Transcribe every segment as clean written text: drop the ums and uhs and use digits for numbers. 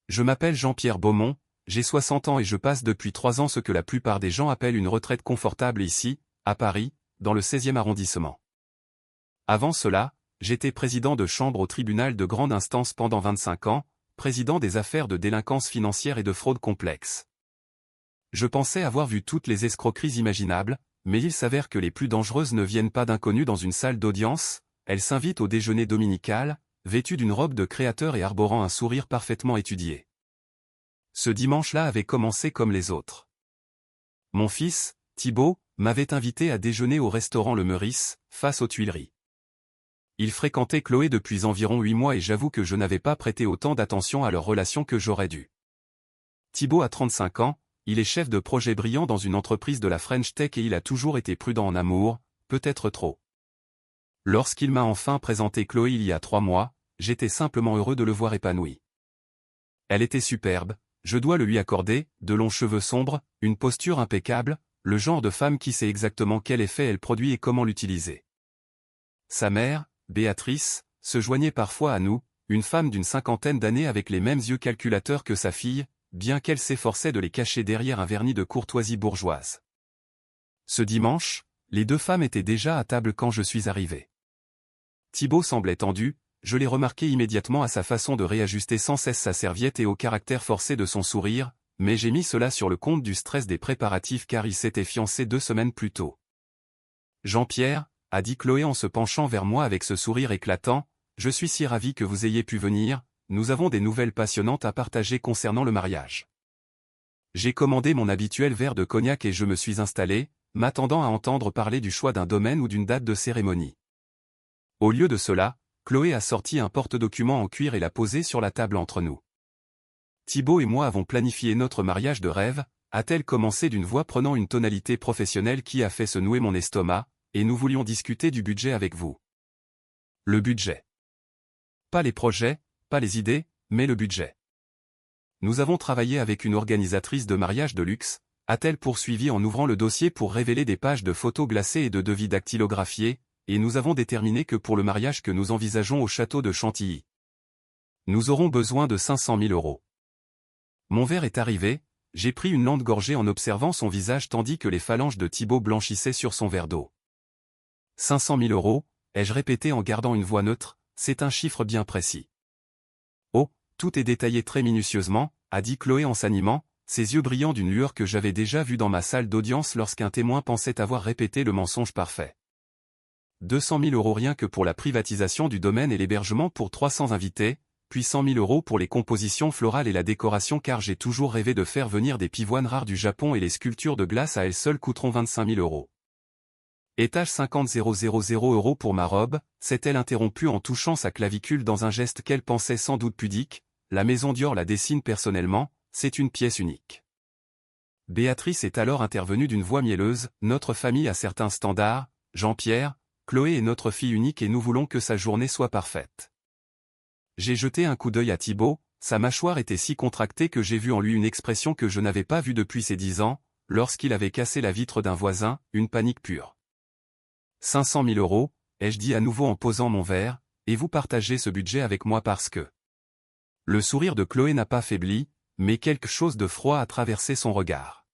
Je m'appelle Jean-Pierre Beaumont, j'ai 60 ans et je passe depuis 3 ans ce que la plupart des gens appellent une retraite confortable ici, à Paris, dans le 16e arrondissement. Avant cela, j'étais président de chambre au tribunal de grande instance pendant 25 ans, président des affaires de délinquance financière et de fraude complexe. Je pensais avoir vu toutes les escroqueries imaginables, mais il s'avère que les plus dangereuses ne viennent pas d'inconnus dans une salle d'audience, elles s'invitent au déjeuner dominical, vêtues d'une robe de créateur et arborant un sourire parfaitement étudié. Ce dimanche-là avait commencé comme les autres. Mon fils, Thibaut, m'avait invité à déjeuner au restaurant Le Meurice, face aux Tuileries. Il fréquentait Chloé depuis environ 8 mois et j'avoue que je n'avais pas prêté autant d'attention à leur relation que j'aurais dû. Thibaut a 35 ans, il est chef de projet brillant dans une entreprise de la French Tech et il a toujours été prudent en amour, peut-être trop. Lorsqu'il m'a enfin présenté Chloé il y a 3 mois, j'étais simplement heureux de le voir épanoui. Elle était superbe, je dois le lui accorder, de longs cheveux sombres, une posture impeccable, le genre de femme qui sait exactement quel effet elle produit et comment l'utiliser. Sa mère, Béatrice, se joignait parfois à nous, une femme d'une 50aine d'années avec les mêmes yeux calculateurs que sa fille, bien qu'elle s'efforçait de les cacher derrière un vernis de courtoisie bourgeoise. Ce dimanche, les 2 femmes étaient déjà à table quand je suis arrivé. Thibaut semblait tendu, je l'ai remarqué immédiatement à sa façon de réajuster sans cesse sa serviette et au caractère forcé de son sourire, mais j'ai mis cela sur le compte du stress des préparatifs car il s'était fiancé 2 semaines plus tôt. Jean-Pierre, a dit Chloé en se penchant vers moi avec ce sourire éclatant, je suis si ravi que vous ayez pu venir, nous avons des nouvelles passionnantes à partager concernant le mariage. J'ai commandé mon habituel verre de cognac et je me suis installé, m'attendant à entendre parler du choix d'un domaine ou d'une date de cérémonie. Au lieu de cela, Chloé a sorti un porte-document en cuir et l'a posé sur la table entre nous. Thibaut et moi avons planifié notre mariage de rêve, a-t-elle commencé d'une voix prenant une tonalité professionnelle qui a fait se nouer mon estomac, et nous voulions discuter du budget avec vous. Le budget. Pas les projets, pas les idées, mais le budget. Nous avons travaillé avec une organisatrice de mariage de luxe, a-t-elle poursuivi en ouvrant le dossier pour révéler des pages de photos glacées et de devis dactylographiés, et nous avons déterminé que pour le mariage que nous envisageons au château de Chantilly, nous aurons besoin de 500 000 €. Mon verre est arrivé, j'ai pris une lente gorgée en observant son visage tandis que les phalanges de Thibaut blanchissaient sur son verre d'eau. 500 000 €, ai-je répété en gardant une voix neutre, c'est un chiffre bien précis. Oh, tout est détaillé très minutieusement, a dit Chloé en s'animant, ses yeux brillants d'une lueur que j'avais déjà vue dans ma salle d'audience lorsqu'un témoin pensait avoir répété le mensonge parfait. 200 000 € rien que pour la privatisation du domaine et l'hébergement pour 300 invités, puis 100 000 € pour les compositions florales et la décoration car j'ai toujours rêvé de faire venir des pivoines rares du Japon et les sculptures de glace à elles seules coûteront 25 000 €. Étage 50 000 € pour ma robe, s'est-elle interrompue en touchant sa clavicule dans un geste qu'elle pensait sans doute pudique, la maison Dior la dessine personnellement, c'est une pièce unique. Béatrice est alors intervenue d'une voix mielleuse, notre famille a certains standards, Jean-Pierre, Chloé est notre fille unique et nous voulons que sa journée soit parfaite. J'ai jeté un coup d'œil à Thibaut, sa mâchoire était si contractée que j'ai vu en lui une expression que je n'avais pas vue depuis ses 10 ans, lorsqu'il avait cassé la vitre d'un voisin, une panique pure. 500 000 €, ai-je dit à nouveau en posant mon verre, et vous partagez ce budget avec moi parce que... Le sourire de Chloé n'a pas faibli, mais quelque chose de froid a traversé son regard.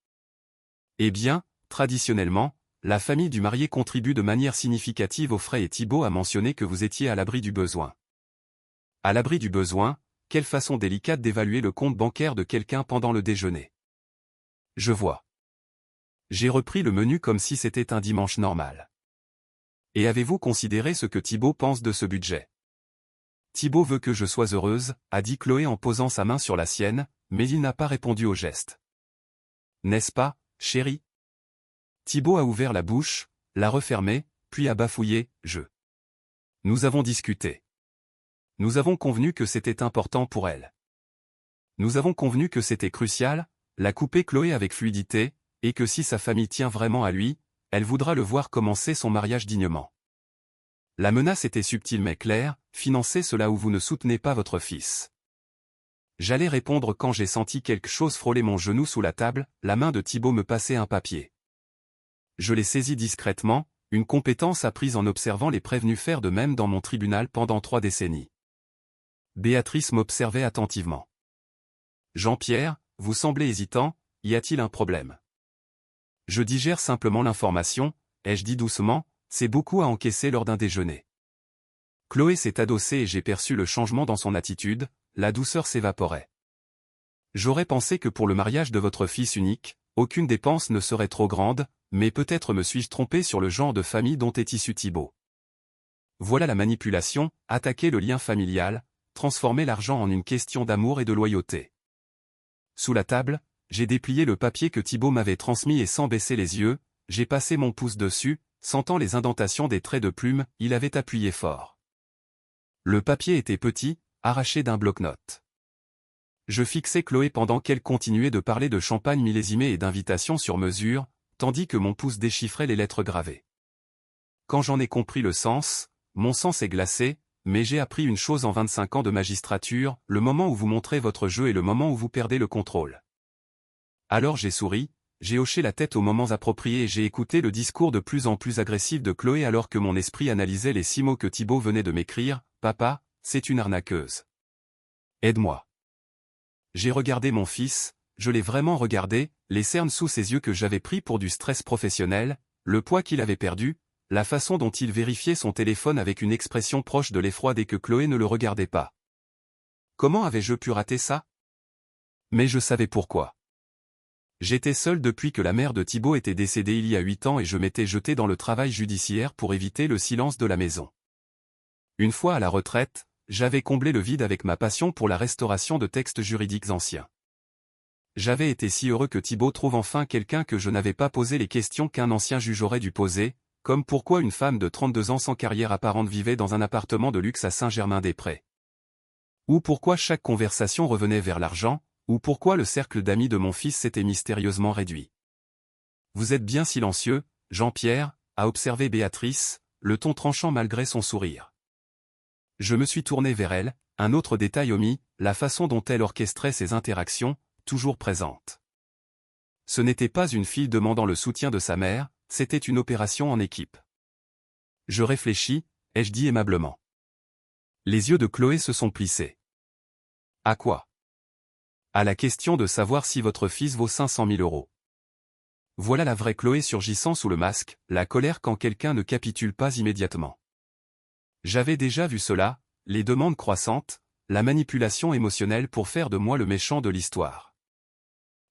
Eh bien, traditionnellement, la famille du marié contribue de manière significative aux frais et Thibaut a mentionné que vous étiez à l'abri du besoin. À l'abri du besoin, quelle façon délicate d'évaluer le compte bancaire de quelqu'un pendant le déjeuner. Je vois. J'ai repris le menu comme si c'était un dimanche normal. Et avez-vous considéré ce que Thibaut pense de ce budget? Thibaut veut que je sois heureuse, a dit Chloé en posant sa main sur la sienne, mais il n'a pas répondu au geste. N'est-ce pas, chérie? Thibaut a ouvert la bouche, l'a refermée, puis a bafouillé, Nous avons discuté. Nous avons convenu que c'était important pour elle. Nous avons convenu que c'était crucial, l'a coupé Chloé avec fluidité, et que si sa famille tient vraiment à lui, elle voudra le voir commencer son mariage dignement. La menace était subtile mais claire, financez cela ou vous ne soutenez pas votre fils. J'allais répondre quand j'ai senti quelque chose frôler mon genou sous la table, la main de Thibaut me passait un papier. Je l'ai saisi discrètement, une compétence apprise en observant les prévenus faire de même dans mon tribunal pendant 3 décennies. Béatrice m'observait attentivement. Jean-Pierre, vous semblez hésitant, y a-t-il un problème? Je digère simplement l'information, ai-je dit doucement, c'est beaucoup à encaisser lors d'un déjeuner. Chloé s'est adossée et j'ai perçu le changement dans son attitude, la douceur s'évaporait. J'aurais pensé que pour le mariage de votre fils unique, aucune dépense ne serait trop grande, mais peut-être me suis-je trompé sur le genre de famille dont est issu Thibaut. Voilà la manipulation, attaquer le lien familial, transformer l'argent en une question d'amour et de loyauté. Sous la table, j'ai déplié le papier que Thibaut m'avait transmis et sans baisser les yeux, j'ai passé mon pouce dessus, sentant les indentations des traits de plume, il avait appuyé fort. Le papier était petit, arraché d'un bloc-notes. Je fixais Chloé pendant qu'elle continuait de parler de champagne millésimé et d'invitations sur mesure, tandis que mon pouce déchiffrait les lettres gravées. Quand j'en ai compris le sens, mon sang s'est glacé, mais j'ai appris une chose en 25 ans de magistrature, le moment où vous montrez votre jeu et le moment où vous perdez le contrôle. Alors j'ai souri, j'ai hoché la tête aux moments appropriés et j'ai écouté le discours de plus en plus agressif de Chloé alors que mon esprit analysait les 6 mots que Thibaut venait de m'écrire, « Papa, c'est une arnaqueuse. Aide-moi. » J'ai regardé mon fils, je l'ai vraiment regardé, les cernes sous ses yeux que j'avais pris pour du stress professionnel, le poids qu'il avait perdu, la façon dont il vérifiait son téléphone avec une expression proche de l'effroi dès que Chloé ne le regardait pas. Comment avais-je pu rater ça? Mais je savais pourquoi. J'étais seul depuis que la mère de Thibaut était décédée il y a 8 ans et je m'étais jeté dans le travail judiciaire pour éviter le silence de la maison. Une fois à la retraite, j'avais comblé le vide avec ma passion pour la restauration de textes juridiques anciens. J'avais été si heureux que Thibaut trouve enfin quelqu'un que je n'avais pas posé les questions qu'un ancien juge aurait dû poser, comme pourquoi une femme de 32 ans sans carrière apparente vivait dans un appartement de luxe à Saint-Germain-des-Prés. Ou pourquoi chaque conversation revenait vers l'argent, ou pourquoi le cercle d'amis de mon fils s'était mystérieusement réduit. Vous êtes bien silencieux, Jean-Pierre, a observé Béatrice, le ton tranchant malgré son sourire. Je me suis tourné vers elle, un autre détail omis, la façon dont elle orchestrait ses interactions, toujours présentes. Ce n'était pas une fille demandant le soutien de sa mère, c'était une opération en équipe. Je réfléchis, ai-je dit aimablement. Les yeux de Chloé se sont plissés. À quoi? À la question de savoir si votre fils vaut 500 000 €. Voilà la vraie Chloé surgissant sous le masque, la colère quand quelqu'un ne capitule pas immédiatement. J'avais déjà vu cela, les demandes croissantes, la manipulation émotionnelle pour faire de moi le méchant de l'histoire.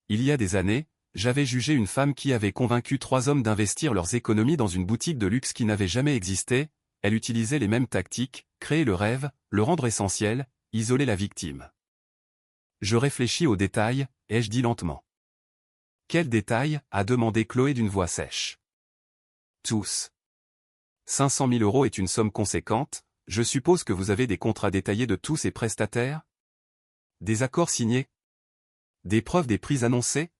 Il y a des années, j'avais jugé une femme qui avait convaincu 3 hommes d'investir leurs économies dans une boutique de luxe qui n'avait jamais existé, elle utilisait les mêmes tactiques, créer le rêve, le rendre essentiel, isoler la victime. Je réfléchis aux détails, ai-je dit lentement. Quels détails? A demandé Chloé d'une voix sèche. Tous. 500 000 € est une somme conséquente, je suppose que vous avez des contrats détaillés de tous ces prestataires? Des accords signés? Des preuves des prix annoncés?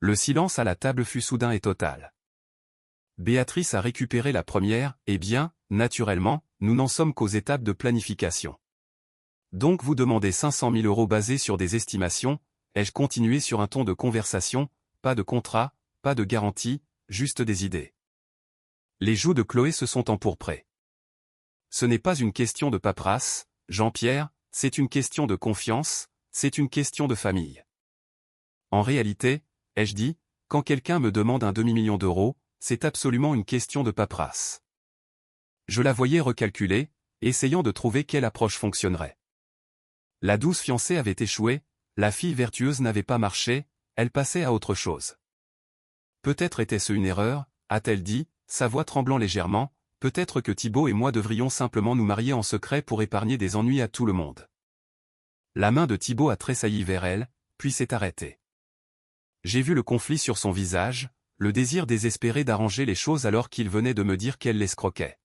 Le silence à la table fut soudain et total. Béatrice a récupéré la première, eh bien, naturellement, nous n'en sommes qu'aux étapes de planification. Donc vous demandez 500 000 € basés sur des estimations, ai-je continué sur un ton de conversation, pas de contrat, pas de garantie, juste des idées. Les joues de Chloé se sont empourprées. Ce n'est pas une question de paperasse, Jean-Pierre, c'est une question de confiance, c'est une question de famille. En réalité, ai-je dit, quand quelqu'un me demande un demi-million d'euros, c'est absolument une question de paperasse. Je la voyais recalculer, essayant de trouver quelle approche fonctionnerait. La douce fiancée avait échoué, la fille vertueuse n'avait pas marché, elle passait à autre chose. Peut-être était-ce une erreur, a-t-elle dit, sa voix tremblant légèrement, peut-être que Thibaut et moi devrions simplement nous marier en secret pour épargner des ennuis à tout le monde. La main de Thibaut a tressailli vers elle, puis s'est arrêtée. J'ai vu le conflit sur son visage, le désir désespéré d'arranger les choses alors qu'il venait de me dire qu'elle l'escroquait.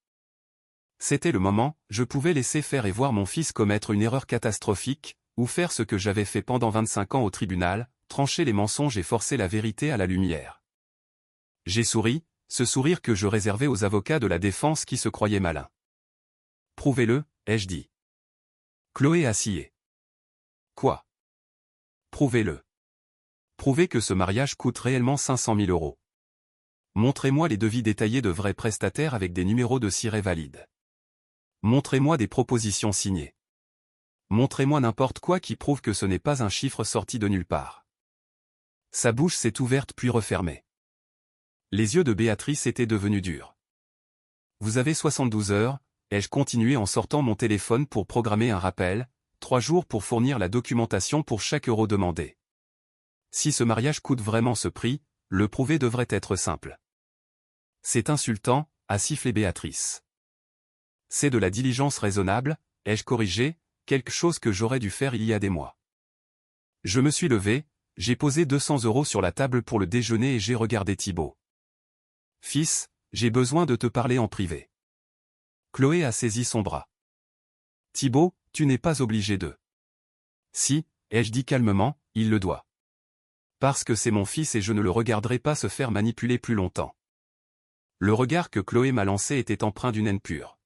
C'était le moment, je pouvais laisser faire et voir mon fils commettre une erreur catastrophique, ou faire ce que j'avais fait pendant 25 ans au tribunal, trancher les mensonges et forcer la vérité à la lumière. J'ai souri, ce sourire que je réservais aux avocats de la défense qui se croyaient malins. Prouvez-le, ai-je dit. Chloé a scié. Quoi? Prouvez-le. Prouvez que ce mariage coûte réellement 500 000 €. Montrez-moi les devis détaillés de vrais prestataires avec des numéros de siret valides. Montrez-moi des propositions signées. Montrez-moi n'importe quoi qui prouve que ce n'est pas un chiffre sorti de nulle part. Sa bouche s'est ouverte puis refermée. Les yeux de Béatrice étaient devenus durs. Vous avez 72 heures, ai-je continué en sortant mon téléphone pour programmer un rappel, 3 jours pour fournir la documentation pour chaque euro demandé. Si ce mariage coûte vraiment ce prix, le prouver devrait être simple. C'est insultant, a sifflé Béatrice. C'est de la diligence raisonnable, ai-je corrigé, quelque chose que j'aurais dû faire il y a des mois. Je me suis levé, j'ai posé 200 € sur la table pour le déjeuner et j'ai regardé Thibaut. Fils, j'ai besoin de te parler en privé. Chloé a saisi son bras. Thibaut, tu n'es pas obligé de. Si, ai-je dit calmement, il le doit. Parce que c'est mon fils et je ne le regarderai pas se faire manipuler plus longtemps. Le regard que Chloé m'a lancé était empreint d'une haine pure.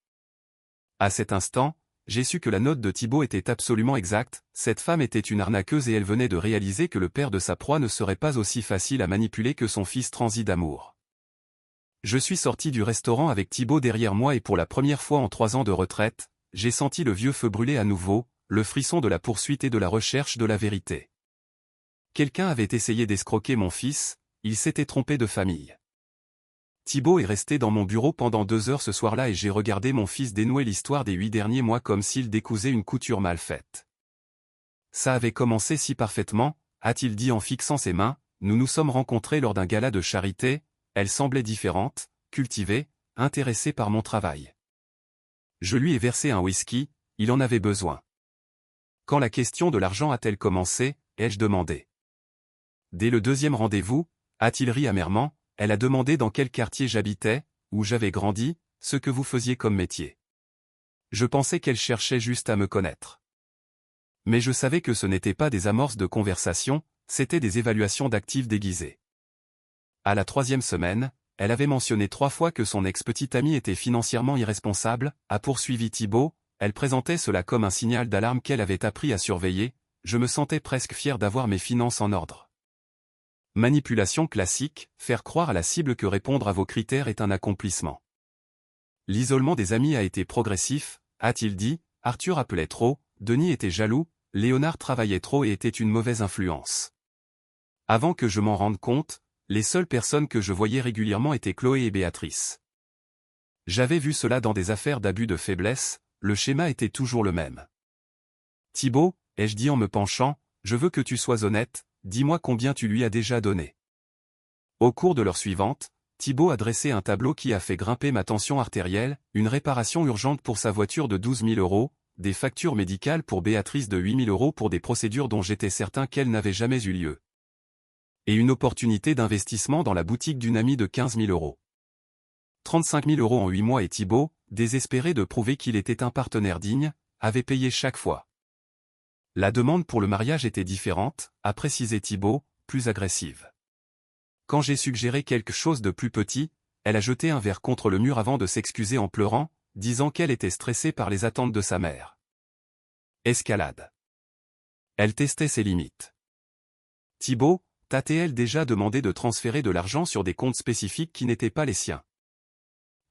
À cet instant, j'ai su que la note de Thibaut était absolument exacte, cette femme était une arnaqueuse et elle venait de réaliser que le père de sa proie ne serait pas aussi facile à manipuler que son fils transi d'amour. Je suis sorti du restaurant avec Thibaut derrière moi et pour la première fois en 3 ans de retraite, j'ai senti le vieux feu brûler à nouveau, le frisson de la poursuite et de la recherche de la vérité. Quelqu'un avait essayé d'escroquer mon fils, il s'était trompé de famille. Thibaut est resté dans mon bureau pendant 2 heures ce soir-là et j'ai regardé mon fils dénouer l'histoire des 8 derniers mois comme s'il décousait une couture mal faite. Ça avait commencé si parfaitement, a-t-il dit en fixant ses mains, nous nous sommes rencontrés lors d'un gala de charité, elle semblait différente, cultivée, intéressée par mon travail. Je lui ai versé un whisky, il en avait besoin. Quand la question de l'argent a-t-elle commencé, ai-je demandé. Dès le 2e rendez-vous, a-t-il ri amèrement, elle a demandé dans quel quartier j'habitais, où j'avais grandi, ce que vous faisiez comme métier. Je pensais qu'elle cherchait juste à me connaître. Mais je savais que ce n'était pas des amorces de conversation, c'était des évaluations d'actifs déguisées. À la 3e semaine, elle avait mentionné 3 fois que son ex-petite amie était financièrement irresponsable, a poursuivi Thibaut, elle présentait cela comme un signal d'alarme qu'elle avait appris à surveiller, je me sentais presque fier d'avoir mes finances en ordre. Manipulation classique, faire croire à la cible que répondre à vos critères est un accomplissement. L'isolement des amis a été progressif, a-t-il dit, Arthur appelait trop, Denis était jaloux, Léonard travaillait trop et était une mauvaise influence. Avant que je m'en rende compte, les seules personnes que je voyais régulièrement étaient Chloé et Béatrice. J'avais vu cela dans des affaires d'abus de faiblesse, le schéma était toujours le même. Thibaut, ai-je dit en me penchant, je veux que tu sois honnête, dis-moi combien tu lui as déjà donné. Au cours de l'heure suivante, Thibaut a dressé un tableau qui a fait grimper ma tension artérielle, une réparation urgente pour sa voiture de 12 000 €, des factures médicales pour Béatrice de 8 000 € pour des procédures dont j'étais certain qu'elles n'avaient jamais eu lieu. Et une opportunité d'investissement dans la boutique d'une amie de 15 000 €. 35 000 € en 8 mois et Thibaut, désespéré de prouver qu'il était un partenaire digne, avait payé chaque fois. La demande pour le mariage était différente, a précisé Thibaut, plus agressive. Quand j'ai suggéré quelque chose de plus petit, elle a jeté un verre contre le mur avant de s'excuser en pleurant, disant qu'elle était stressée par les attentes de sa mère. Escalade. Elle testait ses limites. Thibaut, t'a-t-elle déjà demandé de transférer de l'argent sur des comptes spécifiques qui n'étaient pas les siens?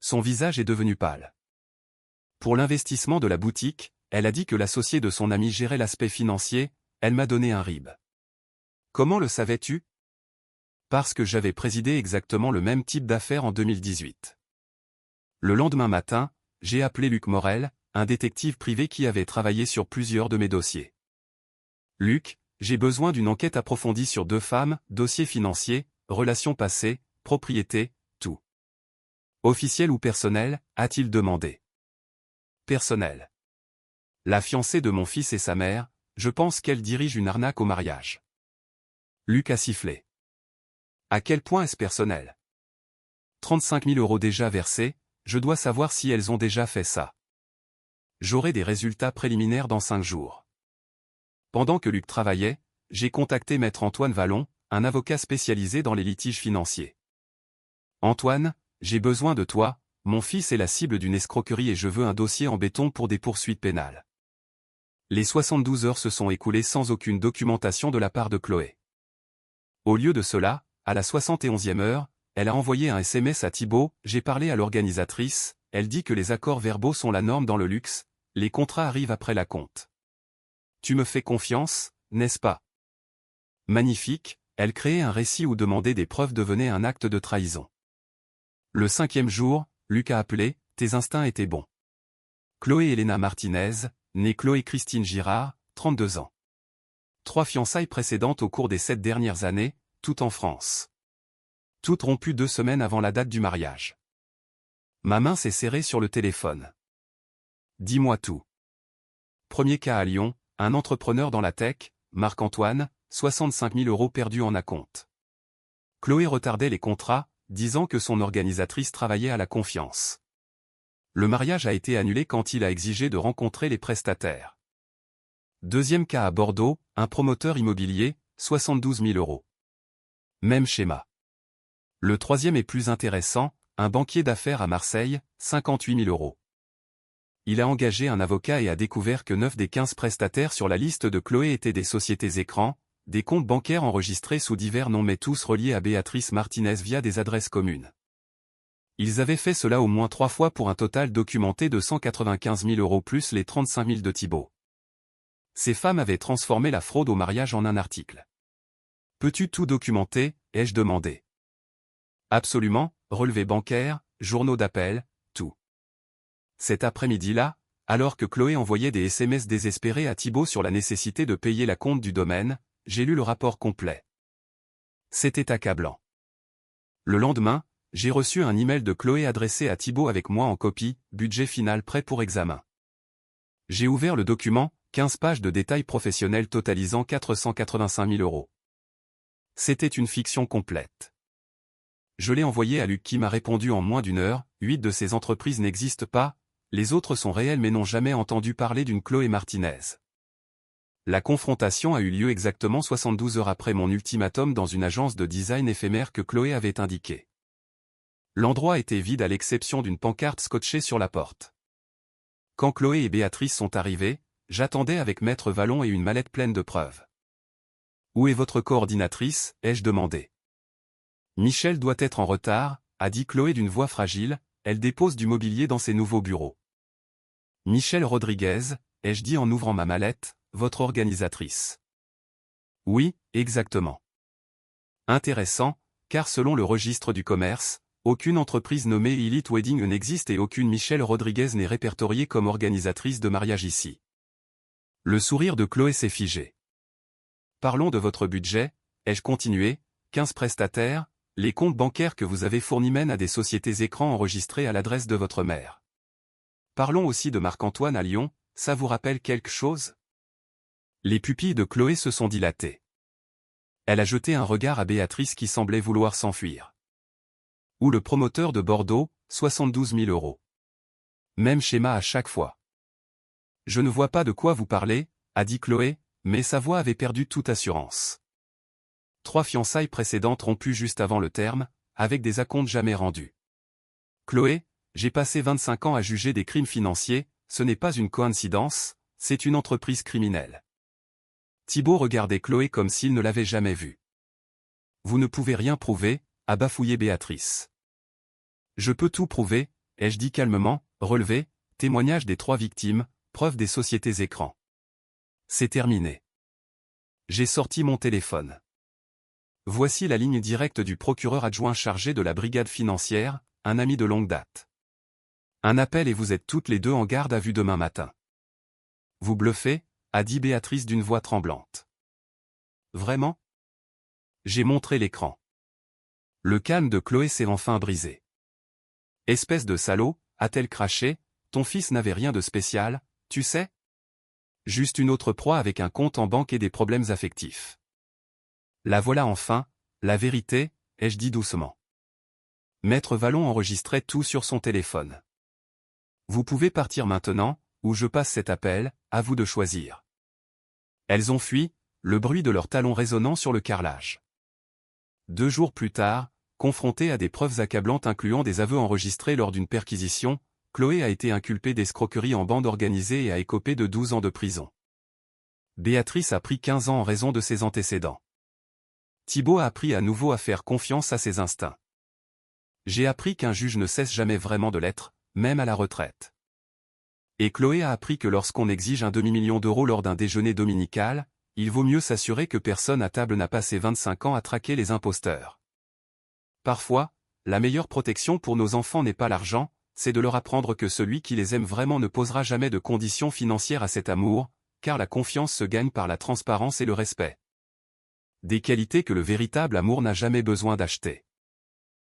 Son visage est devenu pâle. Pour l'investissement de la boutique, elle a dit que l'associé de son ami gérait l'aspect financier, elle m'a donné un rib. Comment le savais-tu? Parce que j'avais présidé exactement le même type d'affaires en 2018. Le lendemain matin, j'ai appelé Luc Morel, un détective privé qui avait travaillé sur plusieurs de mes dossiers. Luc, j'ai besoin d'une enquête approfondie sur 2 femmes, dossiers financiers, relations passées, propriété, tout. Officiel ou personnel, a-t-il demandé. Personnel. La fiancée de mon fils et sa mère, je pense qu'elle dirige une arnaque au mariage. Luc a sifflé. À quel point est-ce personnel? 35 000 € déjà versés, je dois savoir si elles ont déjà fait ça. J'aurai des résultats préliminaires dans 5 jours. Pendant que Luc travaillait, j'ai contacté Maître Antoine Vallon, un avocat spécialisé dans les litiges financiers. Antoine, j'ai besoin de toi, mon fils est la cible d'une escroquerie et je veux un dossier en béton pour des poursuites pénales. Les 72 heures se sont écoulées sans aucune documentation de la part de Chloé. Au lieu de cela, à la 71e heure, elle a envoyé un SMS à Thibaut, j'ai parlé à l'organisatrice, elle dit que les accords verbaux sont la norme dans le luxe, les contrats arrivent après la compte. Tu me fais confiance, n'est-ce pas? Magnifique, elle créait un récit où demander des preuves devenait un acte de trahison. Le 5e jour, Luc a appelé, tes instincts étaient bons. Chloé Elena Martinez, née Chloé Christine Girard, 32 ans. 3 fiançailles précédentes au cours des 7 dernières années, toutes en France. Toutes rompues 2 semaines avant la date du mariage. Ma main s'est serrée sur le téléphone. Dis-moi tout. Premier cas à Lyon, un entrepreneur dans la tech, Marc-Antoine, 65 000 € perdus en acompte. Chloé retardait les contrats, disant que son organisatrice travaillait à la confiance. Le mariage a été annulé quand il a exigé de rencontrer les prestataires. Deuxième cas à Bordeaux, un promoteur immobilier, 72 000 €. Même schéma. Le troisième est plus intéressant, un banquier d'affaires à Marseille, 58 000 €. Il a engagé un avocat et a découvert que 9 des 15 prestataires sur la liste de Chloé étaient des sociétés écrans, des comptes bancaires enregistrés sous divers noms mais tous reliés à Béatrice Martinez via des adresses communes. Ils avaient fait cela au moins 3 fois pour un total documenté de 195 000 € plus les 35 000 de Thibault. Ces femmes avaient transformé la fraude au mariage en un article. Peux-tu tout documenter, ai-je demandé. Absolument, relevés bancaires, journaux d'appel, tout. Cet après-midi-là, alors que Chloé envoyait des SMS désespérés à Thibault sur la nécessité de payer la compte du domaine, j'ai lu le rapport complet. C'était accablant. Le lendemain, j'ai reçu un email de Chloé adressé à Thibault avec moi en copie, budget final prêt pour examen. J'ai ouvert le document, 15 pages de détails professionnels totalisant 485 000 €. C'était une fiction complète. Je l'ai envoyé à Luc qui m'a répondu en moins d'1 heure, 8 de ces entreprises n'existent pas, les autres sont réelles mais n'ont jamais entendu parler d'une Chloé Martinez. La confrontation a eu lieu exactement 72 heures après mon ultimatum dans une agence de design éphémère que Chloé avait indiqué. L'endroit était vide à l'exception d'une pancarte scotchée sur la porte. Quand Chloé et Béatrice sont arrivées, j'attendais avec Maître Vallon et une mallette pleine de preuves. Où est votre coordinatrice, ai-je demandé. Michel doit être en retard, a dit Chloé d'une voix fragile, elle dépose du mobilier dans ses nouveaux bureaux. Michel Rodriguez, ai-je dit en ouvrant ma mallette, votre organisatrice. Oui, exactement. Intéressant, car selon le registre du commerce, aucune entreprise nommée Elite Wedding n'existe et aucune Michel Rodriguez n'est répertoriée comme organisatrice de mariage ici. Le sourire de Chloé s'est figé. Parlons de votre budget, ai-je continué, 15 prestataires, les comptes bancaires que vous avez fournis mènent à des sociétés écrans enregistrées à l'adresse de votre mère. Parlons aussi de Marc-Antoine à Lyon, ça vous rappelle quelque chose? Les pupilles de Chloé se sont dilatées. Elle a jeté un regard à Béatrice qui semblait vouloir s'enfuir. Ou le promoteur de Bordeaux, 72 000 €. Même schéma à chaque fois. Je ne vois pas de quoi vous parlez, a dit Chloé, mais sa voix avait perdu toute assurance. 3 fiançailles précédentes rompues juste avant le terme, avec des acomptes jamais rendus. Chloé, j'ai passé 25 ans à juger des crimes financiers, ce n'est pas une coïncidence, c'est une entreprise criminelle. Thibault regardait Chloé comme s'il ne l'avait jamais vue. Vous ne pouvez rien prouver, a bafouillé Béatrice. Je peux tout prouver, ai-je dit calmement, relevé, témoignage des 3 victimes, preuve des sociétés écrans. C'est terminé. J'ai sorti mon téléphone. Voici la ligne directe du procureur adjoint chargé de la brigade financière, un ami de longue date. Un appel et vous êtes toutes les deux en garde à vue demain matin. Vous bluffez, a dit Béatrice d'une voix tremblante. Vraiment? J'ai montré l'écran. Le calme de Chloé s'est enfin brisé. Espèce de salaud, a-t-elle craché, ton fils n'avait rien de spécial, tu sais? Juste une autre proie avec un compte en banque et des problèmes affectifs. La voilà enfin, la vérité, ai-je dit doucement. Maître Vallon enregistrait tout sur son téléphone. Vous pouvez partir maintenant, ou je passe cet appel, à vous de choisir. Elles ont fui, le bruit de leurs talons résonnant sur le carrelage. 2 jours plus tard, confrontée à des preuves accablantes incluant des aveux enregistrés lors d'une perquisition, Chloé a été inculpée d'escroquerie en bande organisée et a écopé de 12 ans de prison. Béatrice a pris 15 ans en raison de ses antécédents. Thibault a appris à nouveau à faire confiance à ses instincts. J'ai appris qu'un juge ne cesse jamais vraiment de l'être, même à la retraite. Et Chloé a appris que lorsqu'on exige un demi-million d'euros lors d'un déjeuner dominical, il vaut mieux s'assurer que personne à table n'a passé 25 ans à traquer les imposteurs. Parfois, la meilleure protection pour nos enfants n'est pas l'argent, c'est de leur apprendre que celui qui les aime vraiment ne posera jamais de conditions financières à cet amour, car la confiance se gagne par la transparence et le respect. Des qualités que le véritable amour n'a jamais besoin d'acheter.